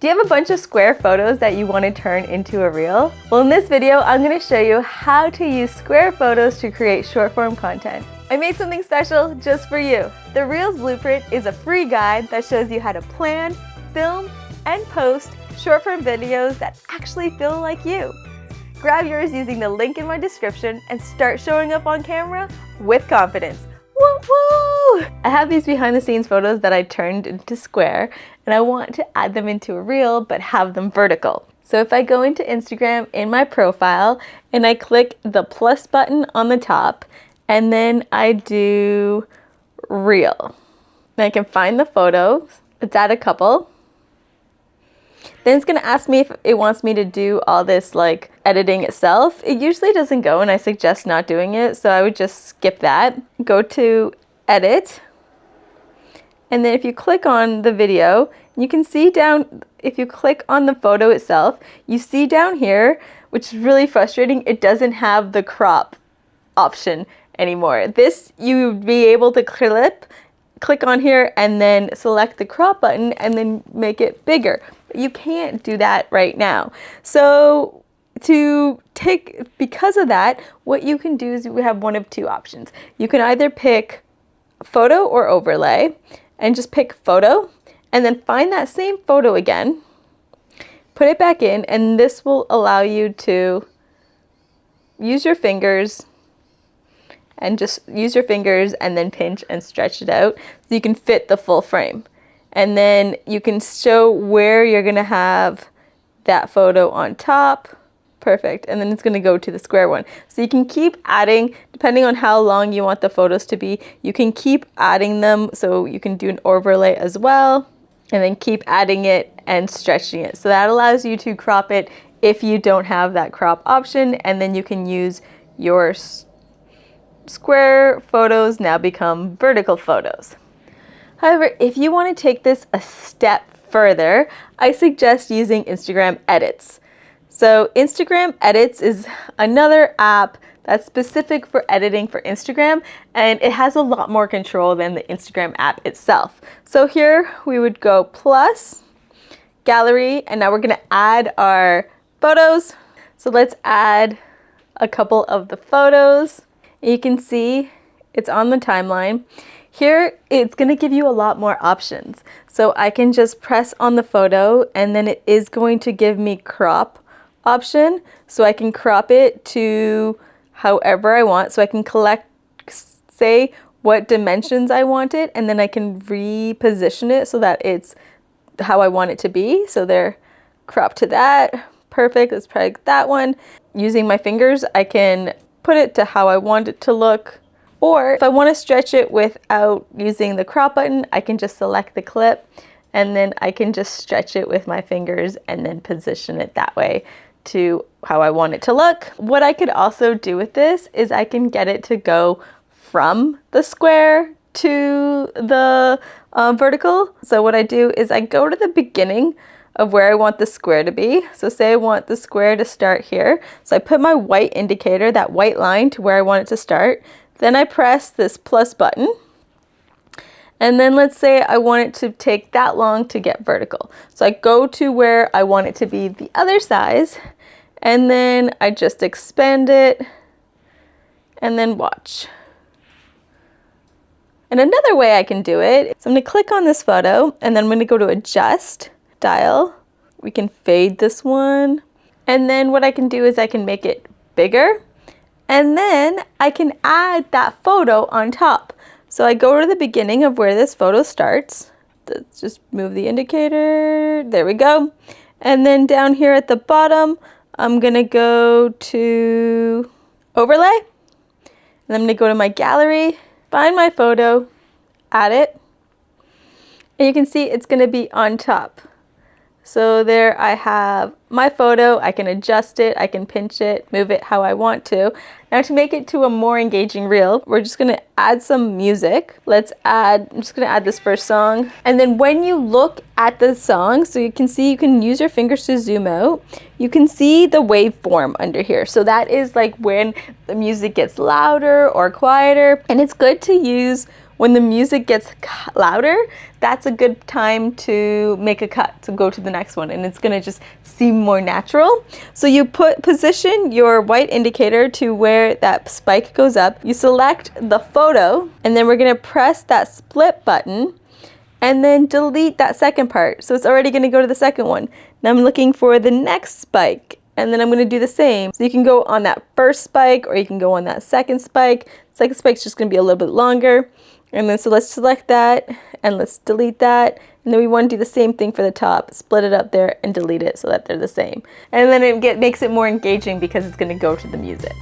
Do you have a bunch of square photos that you want to turn into a reel? Well, in this video, I'm going to show you how to use square photos to create short form content. I made something special just for you. The Reels Blueprint is a free guide that shows you how to plan, film, and post short form videos that actually feel like you. Grab yours using the link in my description and start showing up on camera with confidence. Woo woo! I have these behind the scenes photos that I turned into square, and I want to add them into a reel but have them vertical. So if I go into Instagram in my profile and I click the plus button on the top and then I do reel, then I can find the photos. Let's add a couple. Then it's going to ask me if it wants me to do all this like editing itself. It usually doesn't go, and I suggest not doing it, so I would just skip that. Go to edit, and then if you click on the video, you can see down, if you click on the photo itself, you see down here, which is really frustrating, it doesn't have the crop option anymore. This, you would be able to click on here and then select the crop button and then make it bigger. You can't do that right now. So because of that, what you can do is we have one of two options. You can either pick photo or overlay and just pick photo and then find that same photo again, put it back in, and this will allow you to use your fingers and then pinch and stretch it out so you can fit the full frame. And then you can show where you're gonna have that photo on top. Perfect. And then it's gonna go to the square one. So you can keep adding, depending on how long you want the photos to be, you can keep adding them. So you can do an overlay as well, and then keep adding it and stretching it. So that allows you to crop it if you don't have that crop option, and then you can use your square photos now become vertical photos. However, if you want to take this a step further, I suggest using Instagram Edits. So Instagram Edits is another app that's specific for editing for Instagram, and it has a lot more control than the Instagram app itself. So here we would go plus, gallery, and now we're going to add our photos. So let's add a couple of the photos. You can see it's on the timeline. Here, it's going to give you a lot more options. So I can just press on the photo and then it is going to give me crop option. So I can crop it to however I want. So I can say what dimensions I want it, and then I can reposition it so that it's how I want it to be. So they're cropped to that. Perfect. Let's try that one. Using my fingers, I can put it to how I want it to look. Or if I want to stretch it without using the crop button, I can just select the clip and then I can just stretch it with my fingers and then position it that way to how I want it to look. What I could also do with this is I can get it to go from the square to the vertical. So what I do is I go to the beginning of where I want the square to be. So say I want the square to start here. So I put my white indicator, that white line, to where I want it to start. Then I press this plus button, and then let's say I want it to take that long to get vertical. So I go to where I want it to be the other size, and then I just expand it, and then watch. And another way I can do it, so I'm going to click on this photo, and then I'm going to go to adjust, dial. We can fade this one, and then what I can do is I can make it bigger. And then I can add that photo on top. So I go to the beginning of where this photo starts. Let's just move the indicator. There we go. And then down here at the bottom, I'm going to go to overlay. And I'm going to go to my gallery, find my photo, add it. And you can see it's going to be on top. So there I have my photo. I can adjust it, I can pinch it, move it how I want to. Now to make it to a more engaging reel, we're just gonna add some music. I'm just gonna add this first song. And then when you look at the song, so you can see, you can use your fingers to zoom out. You can see the waveform under here. So that is like when the music gets louder or quieter. And it's good to use When the music gets louder, that's a good time to make a cut, to go to the next one, and it's gonna just seem more natural. So you position your white indicator to where that spike goes up. You select the photo, and then we're gonna press that split button and then delete that second part. So it's already gonna go to the second one. Now I'm looking for the next spike, and then I'm gonna do the same. So you can go on that first spike, or you can go on that second spike. Second spike's just gonna be a little bit longer. And then so let's select that, and let's delete that. And then we want to do the same thing for the top. Split it up there and delete it so that they're the same. And then it makes it more engaging because it's gonna go to the music.